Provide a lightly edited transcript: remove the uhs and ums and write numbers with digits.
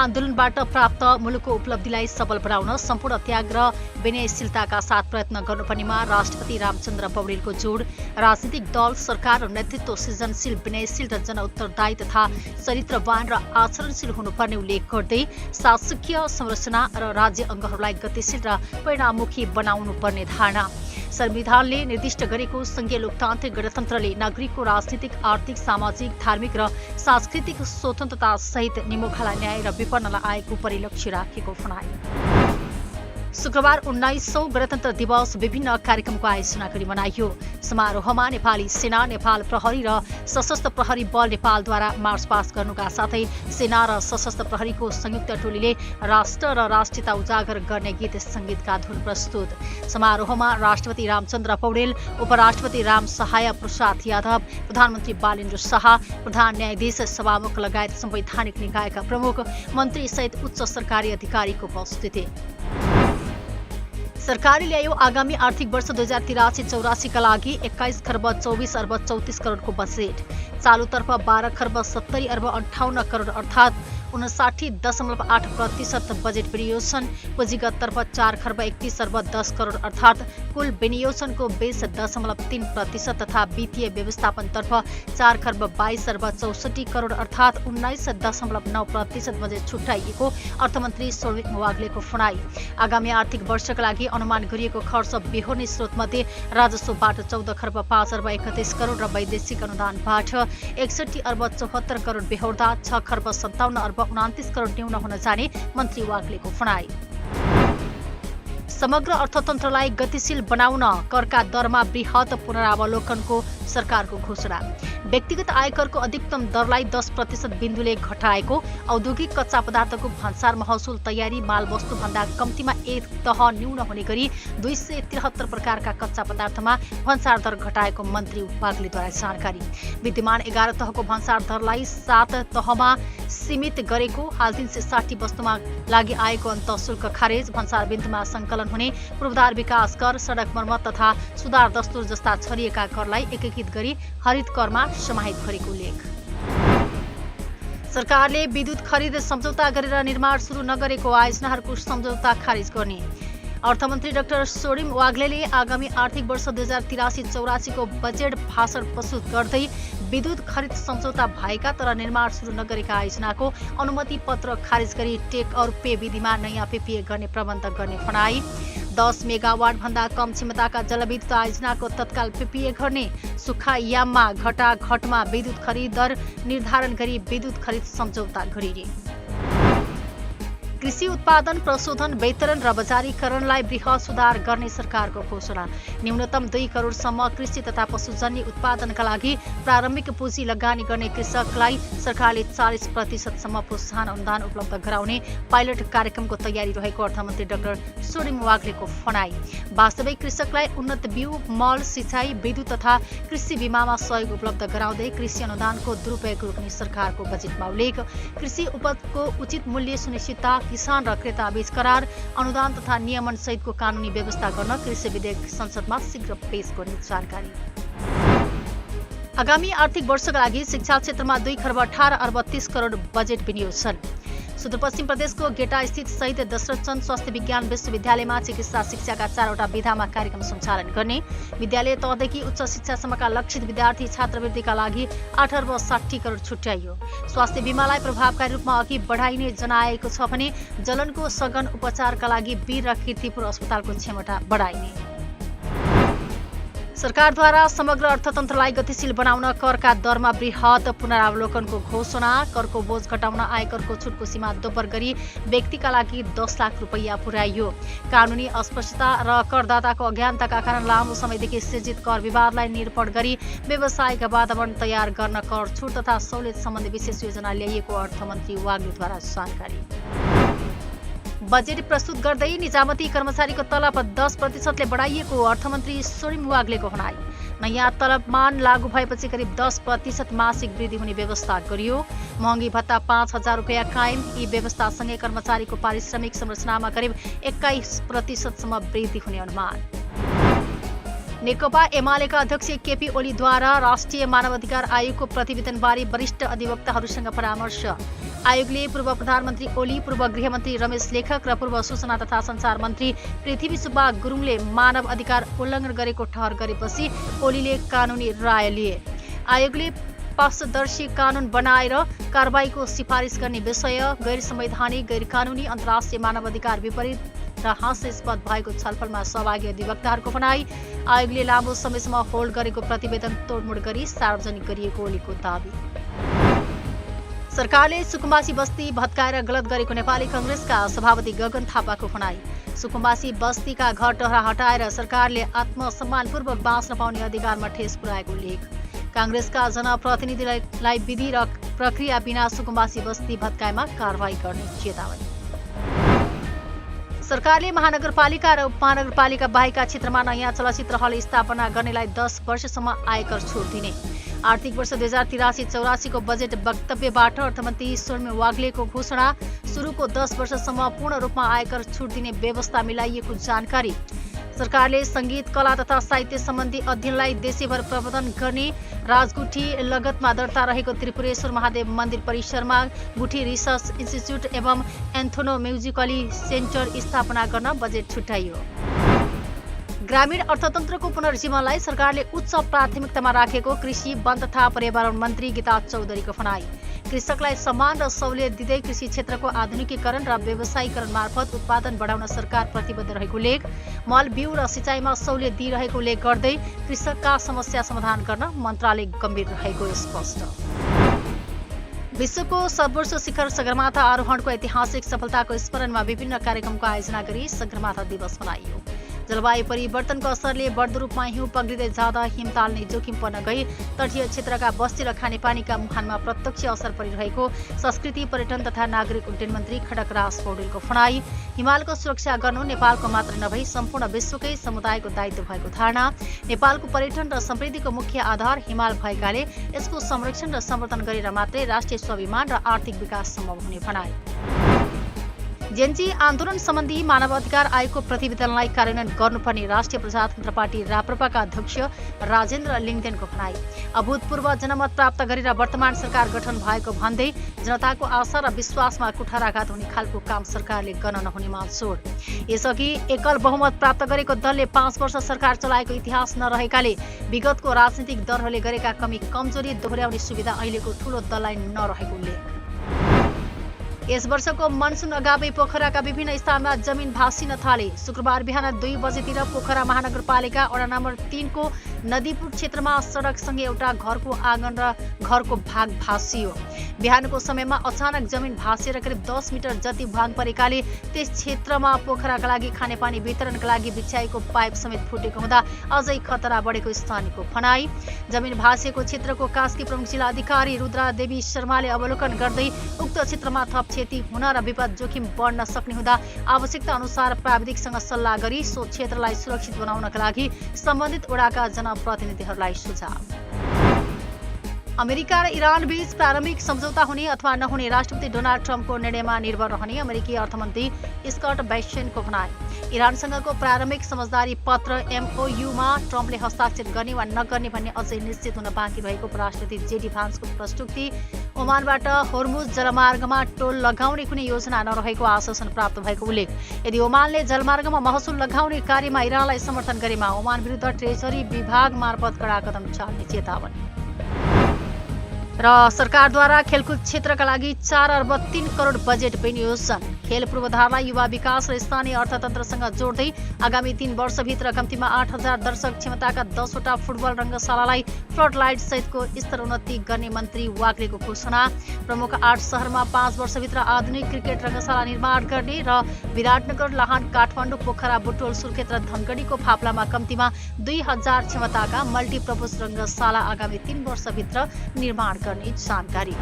आन्दोलनबाट प्राप्त मुलुकको उपलब्धिलाई सबल बनाउन सम्पूर्ण त्याग र विनयशीलताका साथ प्रयत्न गर्नुपर्नेमा राष्ट्रपति रामचन्द्र पौडेलको जोड। राजनीतिक दल, सरकार र नेतृत्व सृजनशील, विनयशील र जनउत्तरदायी तथा चरित्रवान र आचरणशील हुनुपर्ने उल्लेख गर्दै शासकीय संरचना र राज्य अङ्गहरूलाई गतिशील र परिणाममुखी बनाउनुपर्ने धारणा। संविधानले निर्दिष्ट गरेको संघीय लोकतान्त्रिक गणतन्त्रले नागरिकको राजनीतिक, आर्थिक, सामाजिक, धार्मिक र सांस्कृतिक स्वतन्त्रता सहित निमुखालाई न्याय र विपन्नलाई आएको परिलक्ष्य राखेको भनाए। शुक्रबार 19औं गणतन्त्र दिवस विभिन्न कार्यक्रमको आयोजना गरी मनाइयो। समारोहमा नेपाली सेना, नेपाल प्रहरी र सशस्त्र प्रहरी बल नेपालद्वारा मार्चपास्ट गर्नुका साथै सेना र सशस्त्र प्रहरीको संयुक्त टोलीले राष्ट्र र राष्ट्रियता उजागर गर्ने गीत सङ्गीतका धुन प्रस्तुत। समारोहमा राष्ट्रपति रामचन्द्र पौडेल, उपराष्ट्रपति राम सहाय प्रसाद यादव, प्रधानमन्त्री बालेन्द्र शाह, प्रधान न्यायाधीश सभामुख लगायत संवैधानिक निकायका प्रमुख, मन्त्री सहित उच्च सरकारी अधिकारीको उपस्थिति। सरकारले ल्यायो आगामी आर्थिक वर्ष 2083-84 का लागि 21 खर्ब 24 अर्ब 34 करोडको बजेट। चालुतर्फ 12 खर्ब 70 अर्ब 58 करोड अर्थात् 59.8% बजेट विनियोजन। पुँजीगततर्फ 4 खर्ब 31 अर्ब 10 करोड अर्थात् कुल विनियोजनको 20.3% तथा वित्तीय व्यवस्थापनतर्फ 4 खर्ब 22 अर्ब 64 करोड अर्थात् 19.9% बजेट छुट्याइएको अर्थमन्त्री स्वर्णिम वाग्लेको भनाई। आगामी आर्थिक वर्षका लागि अनुमान गरिएको खर्च बेहोर्ने स्रोतमध्ये राजस्वबाट 14 खर्ब 5 अर्ब 31 करोड र वैदेशिक अनुदानबाट 61 अर्ब 74 करोड बेहोर्दा 6 खर्ब 57 अर्ब 29 करोड न्यून हुन जाने मन्त्री वाग्लेको भनाई। समग्र अर्थतन्त्रलाई गतिशील बनाउन करका दरमा बृहत पुनरावलोकनको सरकारको घोषणा। व्यक्तिगत आयकरको अधिकतम दरलाई 10% बिन्दुले घटाएको। औद्योगिक कच्चा पदार्थको भन्सार महसुल तयारी मालवस्तुभन्दा कम्तीमा एक तह न्यून हुने गरी 273 प्रकारका कच्चा पदार्थमा भन्सार दर घटाएको मन्त्री वाग्लेद्वारा जानकारी। विद्यमान 11 तहको भन्सार दरलाई 7 तहमा सीमित गरेको। हाल 360 वस्तुमा लागि आएको अन्तःशुल्क खारेज, भन्सार बिन्दुमा संकलन हुने पूर्वाधार विकास कर, सडक मर्मत तथा सुधार दस्तुर जस्ता छरिएका करलाई एकीकृत गरी हरित करमा समाहित गरेको उल्लेख। सरकारले विद्युत खरिद सम्झौता गरेर निर्माण सुरु नगरेको आयोजनाहरूको सम्झौता खारिज गर्ने। अर्थमन्त्री डाक्टर स्वर्णिम वाग्लेले आगामी आर्थिक वर्ष 2083-84 को बजेट भाषण प्रस्तुत गर्दै विद्युत खरिद सम्झौता भएका तर निर्माण सुरु नगरेका आयोजनाको अनुमति पत्र खारिज गरी टेक और पे विधिमा नयाँ पीपीए गर्ने प्रबन्ध गर्ने भनाई। 10 मेगावाट भन्दा कम क्षमताका जलविद्युत आयोजनाको तत्काल पीपीए गर्ने। सुक्खा याममा घटाघटमा विद्युत खरिद दर निर्धारण गरी विद्युत खरिद सम्झौता गरिने। कृषि उत्पादन प्रशोधन, वितरण र बजारीकरणलाई बृहत सुधार गर्ने सरकारको घोषणा। न्यूनतम 2 करोडसम्म कृषि तथा पशुजन्य उत्पादनका लागि प्रारम्भिक पुँजी लगानी गर्ने कृषकलाई सरकारले 40% सम्म प्रोत्साहन अनुदान उपलब्ध गराउने पाइलट कार्यक्रमको तयारी रहेको अर्थमन्त्री डाक्टर स्वर्णिम वाग्लेको भनाई। वास्तविक कृषकलाई उन्नत बिउ, मल, सिँचाइ, विद्युत तथा कृषि बीमामा सहयोग उपलब्ध गराउँदै कृषि अनुदानको दुरुपयोग रोक्ने सरकारको बजेटमा उल्लेख। कृषि उपजको उचित मूल्य सुनिश्चितता, किसान र क्रेता बीच करार, अनुदान तथा नियमन सहितको कानूनी व्यवस्था गर्न कृषि विधेयक संसदमा शीघ्र पेश गर्ने जानकारी। आगामी आर्थिक वर्षका लागि शिक्षा क्षेत्रमा 2 खर्ब 18 अर्ब 30 करोड बजेट विनियोजन। सुदूरपश्चिम प्रदेशको गेटा स्थित शहीद दशरथचन्द स्वास्थ्य विज्ञान विश्वविद्यालयमा चिकित्सा शिक्षाका 4वटा विधामा कार्यक्रम सञ्चालन गर्ने। विद्यालय तहदेखि उच्च शिक्षासम्मका लक्षित विद्यार्थी छात्रवृत्तिका लागि 8 अर्ब 60 करोड छुट्याइयो। स्वास्थ्य बीमालाई प्रभावकारी रूपमा अघि बढाइने जनाएको छ भने जलनको सघन उपचारका लागि वीर र कीर्तिपुर अस्पतालको क्षमता बढाइने। सरकारद्वारा समग्र अर्थतन्त्रलाई गतिशील बनाउन करका दरमा बृहत पुनरावलोकनको घोषणा। करको बोझ घटाउन आयकरको छुटको सीमा दोब्बर गरी व्यक्तिका लागि 10 लाख रुपैयाँ पुर्याइयो। कानूनी अस्पष्टता र करदाताको अज्ञानताका कारण लामो समयदेखि सृजित कर विवादलाई निरूपण गरी व्यावसायिक वातावरण तयार गर्न कर छुट तथा सहुलियत सम्बन्धी विशेष योजना ल्याइएको अर्थमन्त्री वाग्लेद्वारा जानकारी। बजेट प्रस्तुत गर्दै निजामती कर्मचारीको तलब 10% ले बढाइएको अर्थमन्त्री स्वर्णिम वाग्लेको भनाई। नयाँ तलबमान लागू भएपछि करिब 10% मासिक वृद्धि हुने व्यवस्था गरियो। महँगी भत्ता 5,000 रुपैयाँ कायम। यी व्यवस्थासँगै कर्मचारीको पारिश्रमिक संरचनामा करिब 21% सम्म वृद्धि हुने अनुमान। नेकपा एमालेका अध्यक्ष केपी ओलीद्वारा राष्ट्रिय मानवाधिकार आयोगको प्रतिवेदनबारे वरिष्ठ अधिवक्ताहरूसँग परामर्श। आयोगले पूर्व प्रधानमन्त्री ओली, पूर्व गृहमन्त्री रमेश लेखक र पूर्व सूचना तथा सञ्चार मन्त्री पृथ्वी सुब्बा गुरुङले मानव अधिकार उल्लङ्घन गरेको ठहर गरेपछि ओलीले कानुनी राय लिए। आयोगले पक्षदर्शी कानून बनाएर कारबाहीको सिफारिस गर्ने विषय गैर संवैधानिक, गैर कानूनी, अन्तर्राष्ट्रिय मानवाधिकार विपरीत र हास्यास्पद भएको छलफलमा सहभागी अधिवक्ताहरूको भनाई। आयोगले लामो समयसम्म होल्ड गरेको प्रतिवेदन तोडमोड गरी सार्वजनिक गरिएको ओलीको दावी। सरकारले सुकुम्बासी बस्ती भत्काएर गलत गरेको नेपाली कांग्रेसका सभापति गगन थापाको भनाई। सुकुम्बासी बस्तीका घर टहरा हटाएर सरकारले आत्मसम्मानपूर्वक बाँच्न पाउने अधिकारमा ठेस पुर्याएको लेख। कांग्रेसका जनप्रतिनिधिलाई विधि र प्रक्रिया बिना सुकुम्बासी बस्ती भत्काएमा कारवाही गर्ने चेतावनी। सरकारले महानगरपालिका र उपमहानगरपालिका बाहेकका क्षेत्रमा नयाँ चलचित्र हल स्थापना गर्नेलाई 10 वर्षसम्म आयकर छुट दिने। आर्थिक वर्ष 2083-84 को बजेट वक्तव्यबाट अर्थमन्त्री सोर्मी वाग्लेको घोषणा। सुरुको 10 वर्षसम्म पूर्ण रूपमा आयकर छुट दिने व्यवस्था मिलाइएको जानकारी। सरकारले संगीत, कला तथा साहित्य सम्बन्धी अध्ययनलाई देशैभर प्रवर्धन गर्ने। राजगुठी लगतमा दर्ता रहेको त्रिपुरेश्वर महादेव मन्दिर परिसरमा गुठी रिसर्च इन्स्टिच्युट एवं एन्थोनो म्युजिकली सेन्टर स्थापना गर्न बजेट छुट्याइयो। ग्रामीण अर्थतन्त्रको पुनर्जीवनलाई सरकारले उच्च प्राथमिकतामा राखेको कृषि, वन तथा पर्यावरण मन्त्री गीता चौधरीको भनाई। कृषकलाई सम्मान र सहुलियत दिँदै कृषि क्षेत्रको आधुनिकीकरण र व्यवसायीकरण मार्फत उत्पादन बढाउन सरकार प्रतिबद्ध रहेको लेख। मल, बिउ र सिँचाइमा सहुलियत दिइरहेको उल्लेख गर्दै कृषकका समस्या समाधान गर्न मन्त्रालय गम्भीर रहेको स्पष्ट। विश्वको सर्वोच्च शिखर सगरमाथा आरोहणको ऐतिहासिक सफलताको स्मरणमा विभिन्न कार्यक्रमको आयोजना गरी सगरमाथा दिवस मनाइयो। जलवायु परिवर्तनको असरले बढ्दो रूपमा हिउँ पग्लिँदै जाँदा हिम ताल्ने जोखिम पर्न गई तटीय क्षेत्रका बस्ती र खानेपानीका मुहानमा प्रत्यक्ष असर परिरहेको संस्कृति, पर्यटन तथा नागरिक उड्डयन मन्त्री खड्गराज पौडेलको भनाई। हिमालको सुरक्षा गर्नु नेपालको मात्र नभई सम्पूर्ण विश्वकै समुदायको दायित्व भएको धारणा। नेपालको पर्यटन र समृद्धिको मुख्य आधार हिमाल भएकाले यसको संरक्षण र संवर्धन गरेर मात्रै राष्ट्रिय स्वाभिमान र आर्थिक विकास सम्भव हुने भनाई। जेएनजी आन्दोलन सम्बन्धी मानवाधिकार आयोगको प्रतिवेदनलाई कार्यान्वयन गर्नुपर्ने राष्ट्रिय प्रजातन्त्र पार्टी राप्रपाका अध्यक्ष राजेन्द्र लिङदेनको भनाई। अभूतपूर्व जनमत प्राप्त गरेर वर्तमान सरकार गठन भएको भन्दै जनताको आशा र विश्वासमा कुठाराघात हुने खालको काम सरकारले गर्न नहुनेमा जोड। यसअघि एकल बहुमत प्राप्त गरेको दलले 5 वर्ष सरकार चलाएको इतिहास नरहेकाले विगतको राजनीतिक दलहरूले गरेका कमी कमजोरी दोहोर्याउने सुविधा अहिलेको ठूलो दललाई नरहेको उल्लेख। यस वर्षको मनसुन अगावै पोखराका विभिन्न स्थानमा जमिन भासिन थाले। शुक्रबार बिहान 2 बजेतिर पोखरा महानगरपालिका वडा नम्बर 3 को नदीपुर क्षेत्रमा सडकसँगै एउटा घरको आँगन र घरको भाग भासियो। बिहानको समयमा अचानक जमिन भासिएर करिब 10 मिटर जति भुवाङ परेकाले त्यस क्षेत्रमा पोखराका लागि खानेपानी वितरणका लागि बिछ्याएको पाइप समेत फुटेको हुँदा अझै खतरा बढेको स्थानीयको भनाई। जमिन भासिएको क्षेत्रको कास्की प्रमुख जिल्ला अधिकारी रुद्रा देवी शर्माले अवलोकन गर्दै उक्त क्षेत्रमा थप क्षति हुन र विपद जोखिम बढ्न सक्ने हुँदा आवश्यकता अनुसार प्राविधिकसँग सल्लाह गरी सो क्षेत्रलाई सुरक्षित बनाउनका लागि सम्बन्धित वडाका जनप्रतिनिधिहरूलाई सुझाव। अमेरिका र इरान बीच प्रारम्भिक सम्झौता हुने अथवा नहुने राष्ट्रपति डोनाल्ड ट्रम्पको निर्णयमा निर्भर रहने अमेरिकी अर्थमन्त्री स्कट बेसेनको भनाई। इरानसँगको प्रारम्भिक समझदारी पत्र एमओयूमा ट्रम्पले हस्ताक्षर गर्ने वा नगर्ने भन्ने अझै निश्चित हुन बाँकी रहेको उपराष्ट्रपति जेडी भान्सको प्रस्तुति। ओमानबाट होर्मुज जलमार्गमा टोल लगाउने कुनै योजना नरहेको आश्वासन प्राप्त भएको उल्लेख। यदि ओमानले जलमार्गमा महसुल लगाउने कार्यमा इरानलाई समर्थन गरेमा ओमान विरुद्ध ट्रेजरी विभाग मार्फत कडा कदम चाल्ने चेतावनी। र सरकारद्वारा खेलकुद क्षेत्रका लागि 4 अर्ब 3 करोड बजेट विनियोजन। खेल पूर्वाधारलाई युवा विकास र स्थानीय अर्थतन्त्रसँग जोड्दै आगामी 3 वर्षभित्र कम्तीमा 8000 दर्शक क्षमताका 10 वटा फुटबल रङ्गशालालाई फ्लड लाइट सहितको स्तरोन्नति गर्ने मन्त्री वाग्लेको घोषणा। प्रमुख 8 शहरमा 5 वर्षभित्र आधुनिक क्रिकेट रङ्गशाला निर्माण गर्ने र विराटनगर, लाहान, काठमाडौँ, पोखरा, बुटोल, सुर्खेत र धनगढीको फाप्लामा कम्तीमा 2000 क्षमताका मल्टिपर्पज रङ्गशाला आगामी 3 वर्षभित्र निर्माण गर्ने जानकारी।